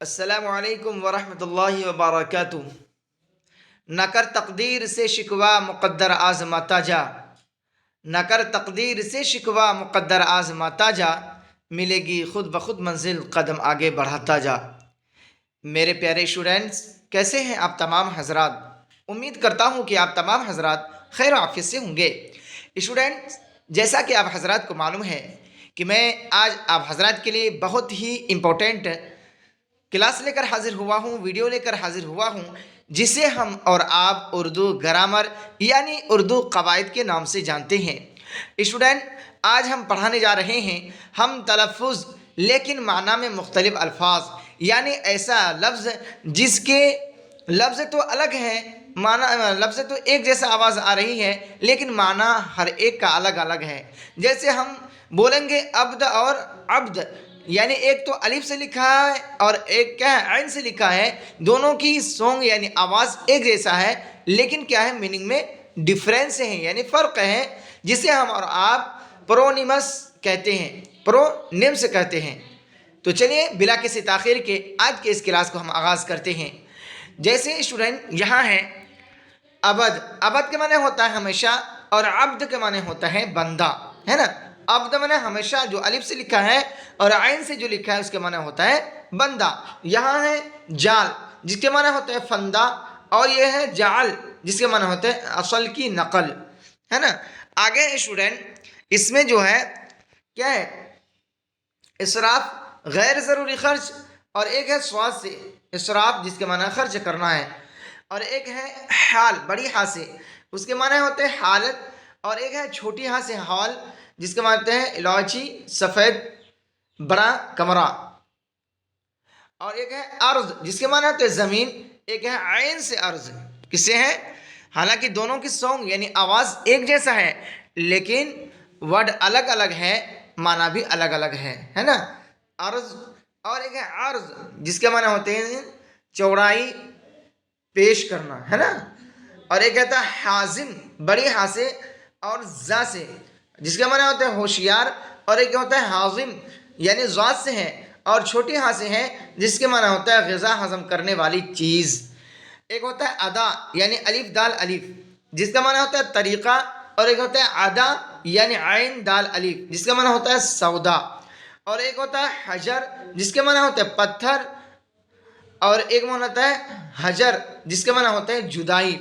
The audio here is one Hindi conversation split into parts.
अस्सलामुअलैकुम वरहमतुल्लाहि वबरकातुह। न कर तकदीर से शिकवा मुक़द्दर आज़माता जा, न कर तकदीर से शिकवा मुक़द्दर आज़माता जा, मिलेगी खुद ब खुद मंजिल कदम आगे बढ़ाता जा। मेरे प्यारे स्टूडेंट्स, कैसे हैं आप तमाम हजरात? उम्मीद करता हूँ कि आप तमाम हजरात खैर आफियत से होंगे। स्टूडेंट्स, जैसा कि आप हजरात को मालूम है कि मैं आज आप हजरात के लिए बहुत ही इम्पोर्टेंट क्लास लेकर हाजिर हुआ हूँ, वीडियो लेकर हाजिर हुआ हूँ, जिसे हम और आप उर्दू ग्रामर यानी उर्दू कवायद के नाम से जानते हैं। स्टूडेंट, आज हम पढ़ाने जा रहे हैं हम तलफ़ुज़ लेकिन माना में मुख्तलिफ अल्फाज, यानी ऐसा लफ्ज़ जिसके लफ्ज़ तो अलग हैं, माना लफ्ज़ तो एक जैसा आवाज़ आ रही है लेकिन माना हर एक का अलग अलग है। जैसे हम बोलेंगे अब्द और अब्द, यानी एक तो अलिफ से लिखा है और एक क्या है ऐन से लिखा है। दोनों की सॉन्ग यानी आवाज़ एक जैसा है, लेकिन क्या है मीनिंग में डिफरेंस है, यानी फ़र्क है, जिसे हम और आप प्रोनिमस कहते हैं, प्रोनिम्स कहते हैं। तो चलिए बिला किसी ताख़ीर के आज के इस क्लास को हम आगाज़ करते हैं। जैसे स्टूडेंट यहाँ है अबद, अबद के माने होता है हमेशा और अब्द के माने होता है बंदा, है ना। अब्द माने हमेशा, जो अलिफ से लिखा है, और आइन से जो लिखा है उसके माने होता है बंदा। यहाँ है जाल, जिसके माने होता है फंदा, और ये है जाल, जिसके माने होते हैं असल की नकल, है ना। आगे स्टूडेंट इसमें जो है क्या है, इसराफ गैर ज़रूरी खर्च, और एक है स्वाद से इसराफ जिसके माना खर्च करना है, और एक है हाल बड़ी हा से, उसके माने होते हैं हालत, और एक है छोटी हा से हाल, जिसके मानते हैं इलायची सफ़ेद बड़ा कमरा, और एक है अर्ज जिसके माने होते हैं ज़मीन, एक है आइन से अर्ज, किससे है, हालांकि दोनों की सॉन्ग यानी आवाज़ एक जैसा है लेकिन वर्ड अलग अलग है, माना भी अलग अलग है ना। अर्ज, और एक है अर्ज जिसके माने होते हैं चौड़ाई पेश करना, है ना। और एक कहता है हाजिम बड़ी हा से और जा से, जिसके माने होते हैं होशियार, और एक होता है हाजिम यानी ज़ात से है और छोटी हा से है, जिसके माने होता है ग़िज़ा हज़म करने वाली चीज़। एक होता है अदा यानी अलिफ दाल अलिफ, जिसका माना होता है तरीक़ा, और एक होता है अदा यानी आइन दाल अलिफ, जिसका माना होता है सौदा, और एक होता है हजर जिसके माना होता है पत्थर, और एक माना होता है हजर जिसके माना होता है जुदाई।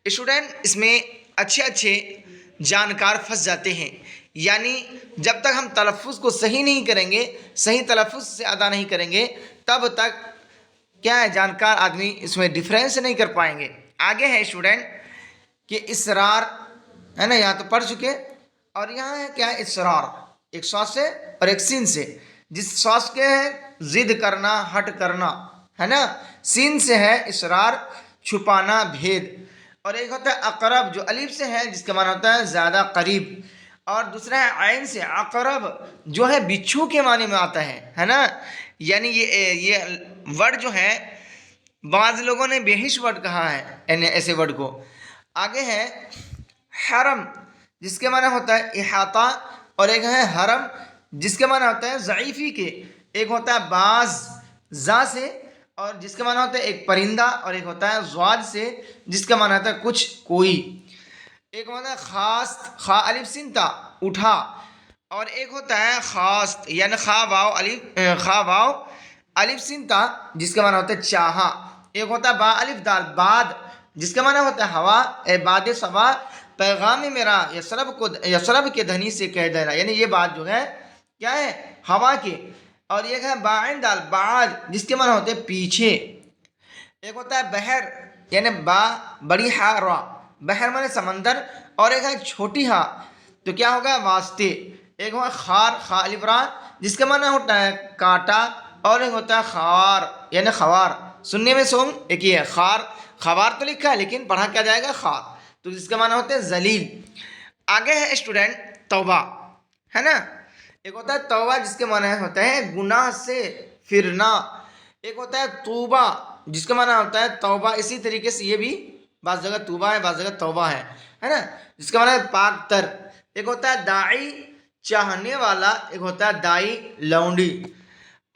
स्टूडेंट, इसमें अच्छे अच्छे जानकार फंस जाते हैं, यानी जब तक हम तलफ़ुज़ को सही नहीं करेंगे, सही तलफ़ुज़ से अदा नहीं करेंगे, तब तक क्या है जानकार आदमी इसमें डिफरेंस नहीं कर पाएंगे। आगे है स्टूडेंट कि इसरार, है ना, यहाँ तो पढ़ चुके, और यहाँ है क्या है इसरार, एक श्वास से और एक सीन से। जिस श्वास के है जिद करना हट करना, है ना, सीन से है इसरार छुपाना भेद, और एक होता है अकरब जो अलीफ से है, जिसका माना होता है ज़्यादा करीब, और दूसरा है आइन से अकरब जो है बिच्छू के माने में आता है ना। यानी ये वर्ड जो है बाज़ लोगों ने बेहिश वर्ड कहा है यानी ऐसे वर्ड को। आगे है हरम जिसके माना होता है इहाता, और एक है हरम जिसके माना होता है ज़ईफ़ी के, एक होता है बाज जा से, और जिसका माना होता है एक परिंदा, और एक होता है ज़्वाद से जिसका माना होता है कुछ कोई। एक होता है खास खा अलिफ सिंता उठा, और एक होता है खास यानी खा वाव अलिफ सिंता जिसका माना होता है चाहा। एक होता है बा अलिफ दाल बाद जिसका माना होता है हवा, ए बाद सवा पैगाम मेरा यशरब के धनी से कह देना, यानी ये बात जो है क्या है हवा के। और एक है बाइन दाल बाद जिसके माना होते हैं पीछे। एक होता है बहर यानी बा बड़ी हा रा, बहर माने समंदर, और एक है छोटी हा तो क्या होगा वास्ते। एक होगा खार खा अलिफ रा जिसका माना होता है काटा, और एक होता है खार यानी खवार, सुनने में सोम एक ही है खार, खबार तो लिखा है लेकिन पढ़ा क्या जाएगा खार, तो जिसका माना होता है जलील। आगे है स्टूडेंट तौबा, है ना। एक होता है तौबा जिसके माना होता है गुनाह से फिरना, एक होता है तूबा जिसका माना होता है तौबा, इसी तरीके से ये भी बाज़ जगह तूबा है बाज़ जगह तौबा है ना, जिसका माना है पाक तर। एक होता है दाई चाहने वाला, एक होता है दाई लौंडी।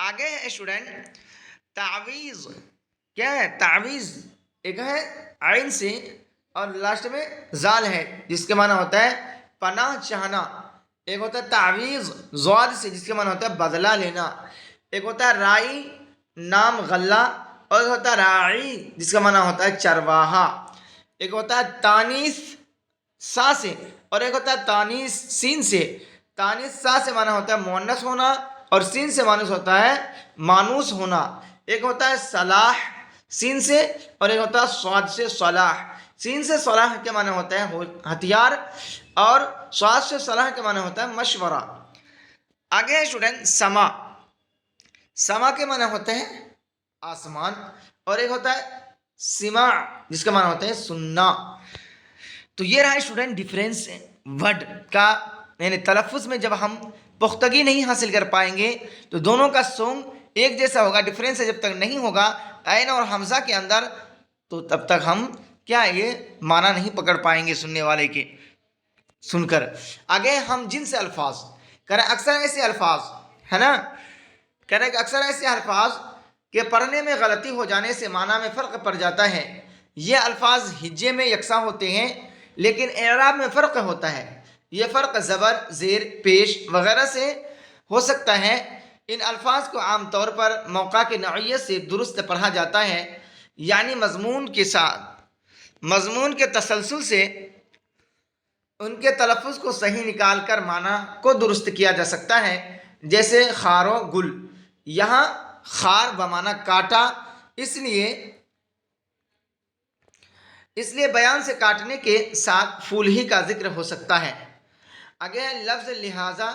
आगे है स्टूडेंट तावीज़ क्या है? तावीज़ एक है आइन से और लास्ट में जाल है जिसके माना होता है पनाह चाहना। एक होता है तावीज़ ज़ाद से जिसके माना होता है बदला लेना। एक होता है राई नाम गल्ला और एक होता है राई जिसका माना होता है चरवाहा। एक होता है तानीस सा से और एक होता है तानीस सीन से। तानीस सा से माना होता है मुअन्नस होना और सीन से मानुस होता है मानूस होना। एक होता है सलाह सीन से और एक होता है स्वाद से सलाह। सीन से सलाह के माने होता है हथियार और स्वाद से सलाह के माने होता है मशवरा। आगे है स्टूडेंट समा। समा के माने होते हैं आसमान और एक होता है सिमा जिसका माना होता है सुनना। तो ये रहा स्टूडेंट डिफरेंस वर्ड का, यानी तलफ़ुज़ में जब हम पुख्तगी नहीं हासिल कर पाएंगे तो दोनों का सॉन्ग एक जैसा होगा। डिफरेंस जब तक नहीं होगा ऐन और हमज़ा के अंदर तो तब तक हम क्या ये माना नहीं पकड़ पाएंगे सुनने वाले के सुनकर। आगे हम जिन से अल्फाज करें, अक्सर ऐसे अल्फाज है ना, करें अक्सर ऐसे अल्फाज के पढ़ने में गलती हो जाने से माना में फ़र्क पड़ जाता है। ये अल्फाज हिज्जे में यकसा होते हैं लेकिन एराब में फ़र्क होता है। ये फ़र्क ज़बर ज़ेर पेश वगैरह से हो सकता है। इन अल्फाज को आम तौर पर मौका की नौइयत से दुरुस्त पढ़ा जाता है, यानी मजमून के साथ मजमून के तसलसल से उनके तलफ़ुज़ को सही निकाल कर माना को दुरुस्त किया जा सकता है। जैसे खारो गुल, यहाँ खार बमाना काटा, इसलिए बयान से काटने के साथ फूल ही का जिक्र हो सकता है। आगे लफ्ज़ लिहाजा,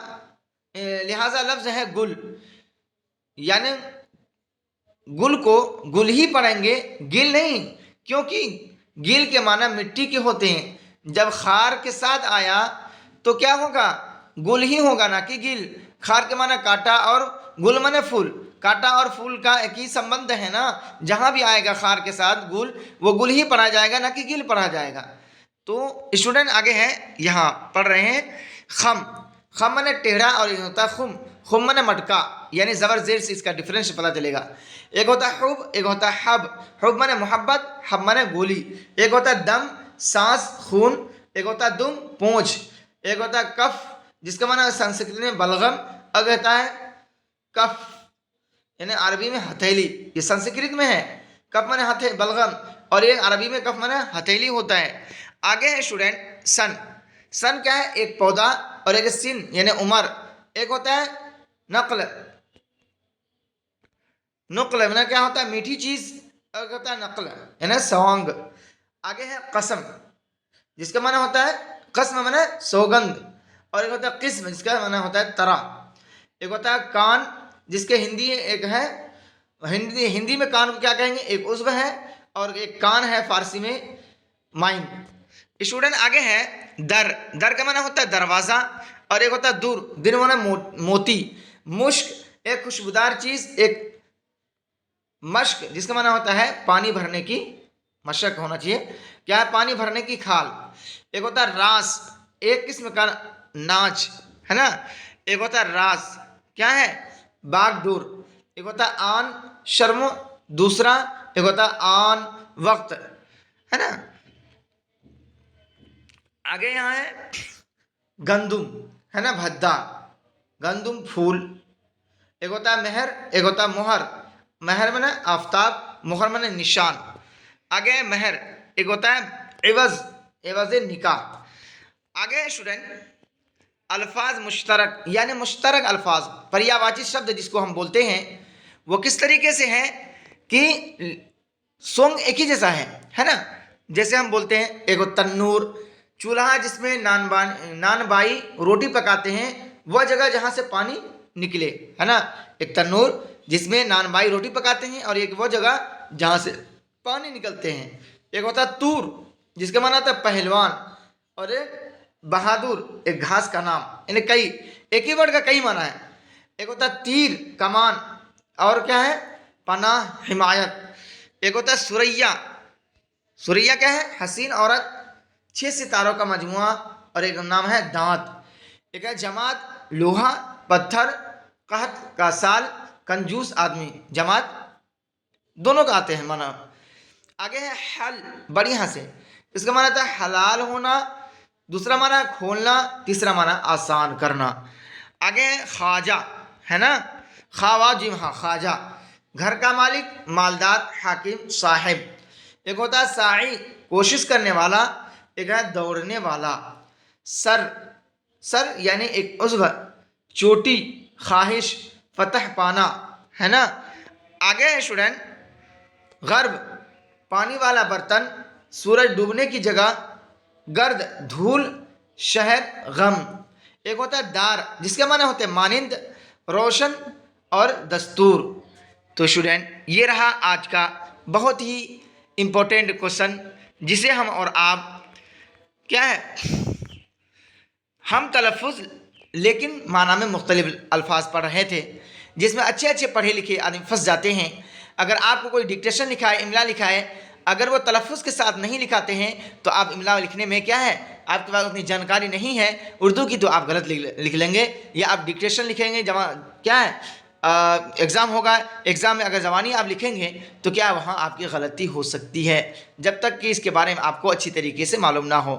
लिहाजा लफ्ज़ है गुल, यानी गुल को गुल ही पढ़ेंगे गिल नहीं, क्योंकि गिल के माना मिट्टी के होते हैं। जब खार के साथ आया तो क्या होगा? गुल ही होगा ना कि गिल। खार के माना काटा और गुल माने फूल। काटा और फूल का एक ही संबंध है ना, जहाँ भी आएगा खार के साथ गुल, वो गुल ही पढ़ा जाएगा ना कि गिल पढ़ा जाएगा। तो स्टूडेंट आगे है, यहाँ पढ़ रहे हैं खम। खम माने टेढ़ा और ये होता है खुम। खुम माने मटका, यानी ज़बर ज़ेर से इसका डिफरेंस पता चलेगा। एक होता है हुब, एक होता है हब। हुब माने मोहब्बत, हब माने गोली। एक होता है दम सांस खून, एक होता है दुम पोंछ। एक होता है कफ जिसका माना संस्कृत में बलगम, अगर होता है कफ यानी अरबी में हथेली, ये संस्कृत में है। कफ माने हथे बलगम और ये अरबी में कफ माने हथेली होता है। आगे है स्टूडेंट सन। सन क्या है? एक पौधा और एक सिन यानी उमर। एक होता है नकल, नकल माने क्या होता है? मीठी चीज। और होता है नकल यानी सौंग। आगे है कसम जिसका माना होता है कसम माने सौगंध, और एक होता है किस्म जिसका माना होता है तरह। एक होता है कान जिसके हिंदी एक है, हिंदी में कान को क्या कहेंगे? एक उज़्व है और एक कान है फारसी में माइंड। स्टूडेंट आगे है दर। दर का माना होता है दरवाज़ा और एक होता है दूर, दिन माना मोती। मुश्क एक खुशबूदार चीज़, एक मश्क जिसका माना होता है पानी भरने की, मशक होना चाहिए, क्या है? पानी भरने की खाल। एक होता है रास, एक किस्म का नाच है ना। एक होता है रास क्या है? बागडोर। एक होता है आन शर्म दूसरा, एक होता है आन वक्त है ना। आगे यहाँ है गंदुम है ना, भद्दा गंदुम फूल। एक होता है मेहर, एक होता है मोहर। मेहर माने आफ्ताब, मोहर माने निशान। आगे है मेहर, एक होता है एवज, एवज निकाह। आगे है स्टूडेंट अल्फाज मुश्तरक, यानी मुश्तरक अल्फाज पर्यायवाची शब्द जिसको हम बोलते हैं, वो किस तरीके से है कि सोंग एक ही जैसा है ना। जैसे हम बोलते हैं एक तन्नूर, चूल्हा जिसमें नान बाई रोटी पकाते हैं, वह जगह जहाँ से पानी निकले है ना। एक तन्नूर जिसमें नान बाई रोटी पकाते हैं और एक वो जगह जहाँ से पानी निकलते हैं। एक होता है तूर जिसका माना होता है पहलवान, और एक बहादुर एक घास का नाम, यानी कई, एक ही वर्ड का कई माना है। एक होता है तीर कमान, और क्या है? पनाह हिमायत। एक होता है सुरैया, सुरैया क्या है? हसीन औरत, 6 सितारों का मजमुआ, और एक नाम है दांत। एक है जमात, लोहा पत्थर, कहत का साल, कंजूस आदमी। जमात दोनों का आते हैं माना। आगे है हल, बढ़िया से, इसका माना था हलाल होना, दूसरा माना खोलना, तीसरा माना आसान करना। आगे है ख्वाजा, है ना, खावा जी, हाँ ख्वाजा, घर का मालिक, मालदार, हाकिम, साहिब। एक होता है साई, कोशिश करने वाला, एक है दौड़ने वाला। सर, सर यानी एक उज़्व, चोटी, ख्वाहिश, फतह पाना, है ना। आगे है स्टूडेंट गर्ब, पानी वाला बर्तन, सूरज डूबने की जगह, गर्द, धूल, शहर, गम। एक होता है दार, जिसके माने होते हैं मानिंद, रोशन और दस्तूर। तो स्टूडेंट ये रहा आज का बहुत ही इम्पोर्टेंट क्वेश्चन, जिसे हम और आप क्या है, हम तलफ़ुज़ लेकिन माना में मुख्तलिफ अल्फाज पढ़ रहे थे, जिसमें अच्छे अच्छे पढ़े लिखे आदमी फंस जाते हैं। अगर आपको कोई डिक्टेशन लिखा है, इमला लिखा है, अगर वो तलफ़ुज़ के साथ नहीं लिखाते हैं तो आप इमला लिखने में क्या है, आपके पास उतनी जानकारी नहीं है उर्दू की, तो आप गलत लिख लेंगे, या आप डिक्टेशन लिखेंगे जमा क्या है, एग्ज़ाम होगा, एग्ज़ाम में अगर ज़बानी आप लिखेंगे तो क्या वहाँ आपकी गलती हो सकती है, जब तक कि इसके बारे में आपको अच्छी तरीके से मालूम ना हो।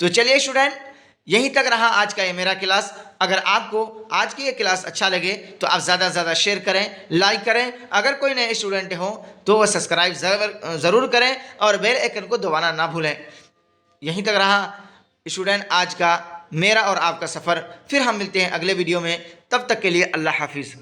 तो चलिए स्टूडेंट, यहीं तक रहा आज का ये मेरा क्लास। अगर आपको आज की ये क्लास अच्छा लगे तो आप ज़्यादा से ज़्यादा शेयर करें, लाइक करें। अगर कोई नए स्टूडेंट हो तो वह सब्सक्राइब ज़रूर करें और बेल आइकन को दबाना ना भूलें। यहीं तक रहा स्टूडेंट आज का मेरा और आपका सफ़र। फिर हम मिलते हैं अगले वीडियो में, तब तक के लिए अल्लाह हाफिज़।